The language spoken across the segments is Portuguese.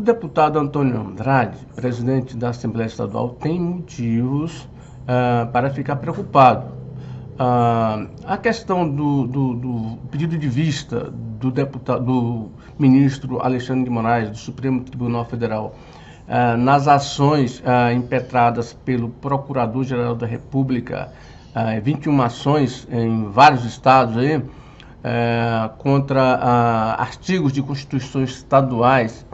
O deputado Antônio Andrade, presidente da Assembleia Estadual, tem motivos para ficar preocupado. A questão do pedido de vista do ministro Alexandre de Moraes, do Supremo Tribunal Federal, nas ações impetradas pelo Procurador-Geral da República, 21 ações em vários estados aí, contra artigos de constituições estaduais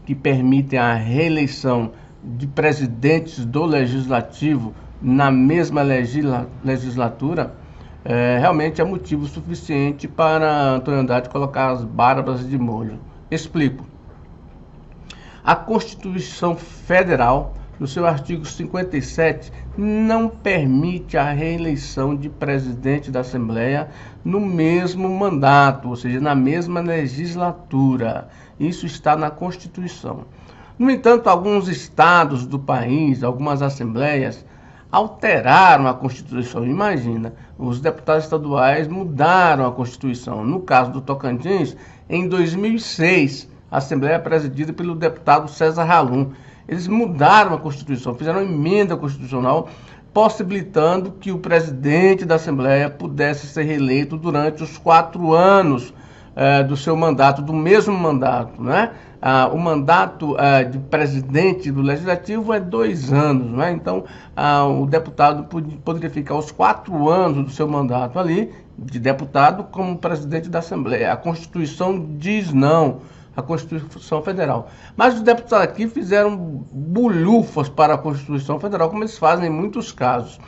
que permitem a reeleição de presidentes do Legislativo na mesma legislatura, realmente é motivo suficiente para Antônio Andrade colocar as barbas de molho. Explico. A Constituição Federal, no seu artigo 57, não permite a reeleição de presidente da Assembleia no mesmo mandato, ou seja, na mesma legislatura. Isso está na Constituição. No entanto, alguns estados do país, algumas assembleias, alteraram a Constituição. Imagina, os deputados estaduais mudaram a Constituição. No caso do Tocantins, em 2006, a Assembleia é presidida pelo deputado César Ralum. Eles mudaram a Constituição, fizeram uma emenda constitucional possibilitando que o presidente da Assembleia pudesse ser reeleito durante os 4 anos do seu mandato, do mesmo mandato, né? O mandato de presidente do Legislativo é 2 anos, né? Então, o deputado poderia ficar os 4 anos do seu mandato ali, de deputado, como presidente da Assembleia. A Constituição diz não. A Constituição Federal. Mas os deputados aqui fizeram bulhufas para a Constituição Federal, como eles fazem em muitos casos.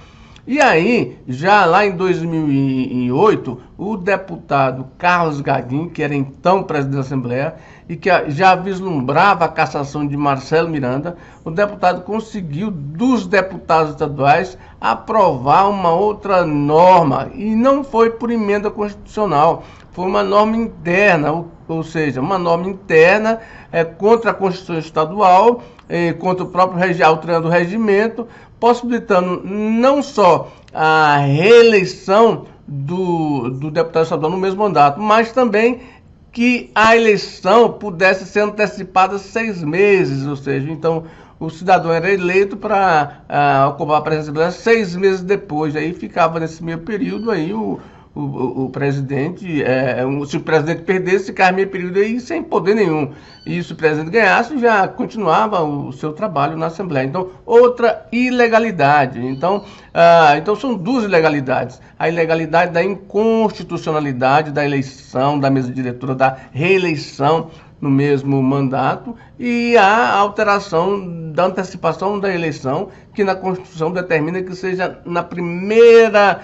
E aí, já lá em 2008, o deputado Carlos Gaguin, que era então presidente da Assembleia, e que já vislumbrava a cassação de Marcelo Miranda, o deputado conseguiu, dos deputados estaduais, aprovar uma outra norma. E não foi por emenda constitucional, foi uma norma interna, ou seja, uma norma interna contra a Constituição Estadual, contra o próprio alterando o regimento, possibilitando não só a reeleição do deputado estadual no mesmo mandato, mas também que a eleição pudesse ser antecipada 6 meses, ou seja, então o cidadão era eleito para ocupar a presidência 6 meses depois, aí ficava nesse meio período aí o presidente, se o presidente perdesse, ficava meio período aí sem poder nenhum. E se o presidente ganhasse, já continuava o seu trabalho na Assembleia. Então, outra ilegalidade. Então são 2 ilegalidades. A ilegalidade da inconstitucionalidade da eleição, da mesa diretora, da reeleição no mesmo mandato, e a alteração da antecipação da eleição, que na Constituição determina que seja na primeira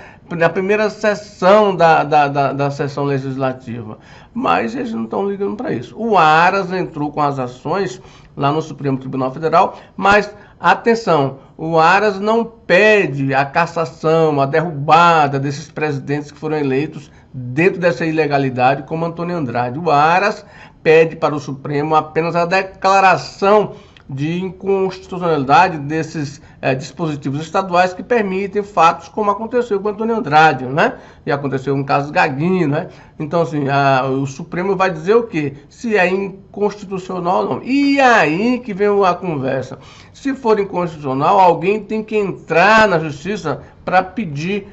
sessão da sessão legislativa. Mas eles não estão ligando para isso. O Aras entrou com as ações lá no Supremo Tribunal Federal, mas atenção, o Aras não pede a cassação, a derrubada desses presidentes que foram eleitos dentro dessa ilegalidade, como Antônio Andrade. O Aras pede para o Supremo apenas a declaração de inconstitucionalidade desses dispositivos estaduais que permitem fatos como aconteceu com Antônio Andrade, né? E aconteceu no caso Gaguin, né? Então, assim, o Supremo vai dizer o quê? Se é inconstitucional ou não. E aí que vem a conversa. Se for inconstitucional, alguém tem que entrar na Justiça para pedir,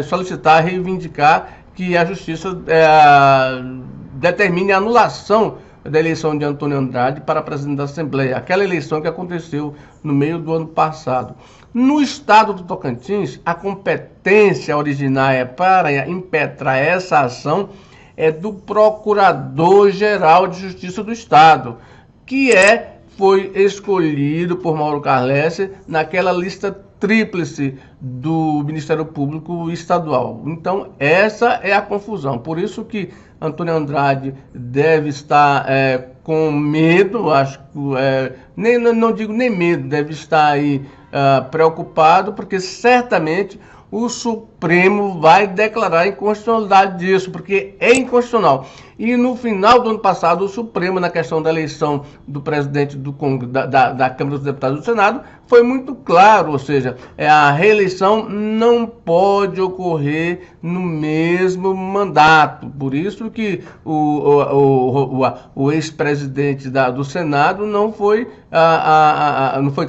solicitar, reivindicar que a Justiça determine a anulação da eleição de Antônio Andrade para presidente da Assembleia, aquela eleição que aconteceu no meio do ano passado. No estado do Tocantins, a competência originária para impetrar essa ação é do Procurador-Geral de Justiça do Estado, que foi escolhido por Mauro Carlesse naquela lista tríplice do Ministério Público Estadual. Então, essa é a confusão. Por isso que Antônio Andrade deve estar com medo, acho que não digo nem medo, deve estar aí preocupado, porque certamente o Supremo Supremo vai declarar a inconstitucionalidade disso, porque é inconstitucional. E no final do ano passado, o Supremo, na questão da eleição do presidente da Câmara dos Deputados do Senado, foi muito claro, ou seja, a reeleição não pode ocorrer no mesmo mandato. Por isso que o ex-presidente do Senado não foi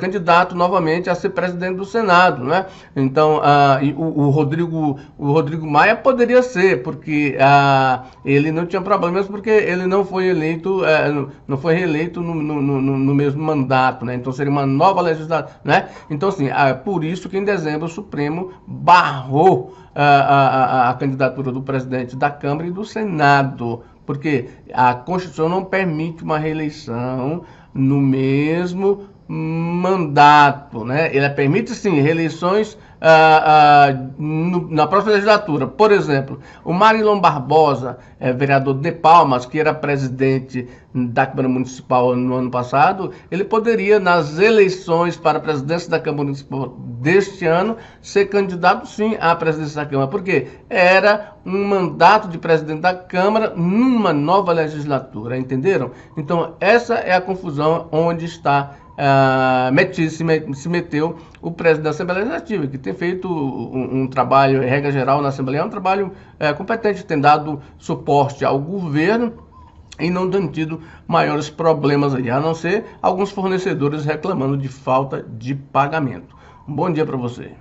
candidato novamente a ser presidente do Senado, né? Então, o Rodrigo Maia poderia ser, porque ele não tinha problemas, porque ele não foi eleito, não foi reeleito no mesmo mandato, né? Então seria uma nova legislatura, né? Então, assim, por isso que em dezembro o Supremo barrou a candidatura do presidente da Câmara e do Senado, porque a Constituição não permite uma reeleição no mesmo mandato, né? Ele permite sim reeleições na próxima legislatura. Por exemplo, o Marilon Barbosa, vereador de Palmas, que era presidente da Câmara Municipal no ano passado, ele poderia, nas eleições para a presidência da Câmara Municipal deste ano, ser candidato sim à presidência da Câmara, porque era um mandato de presidente da Câmara numa nova legislatura, entenderam? Então, essa é a confusão onde está se meteu o presidente da Assembleia Legislativa, que tem feito um trabalho, em regra geral, na Assembleia, um trabalho competente, tem dado suporte ao governo e não tem tido maiores problemas aí, a não ser alguns fornecedores reclamando de falta de pagamento. Um bom dia para você.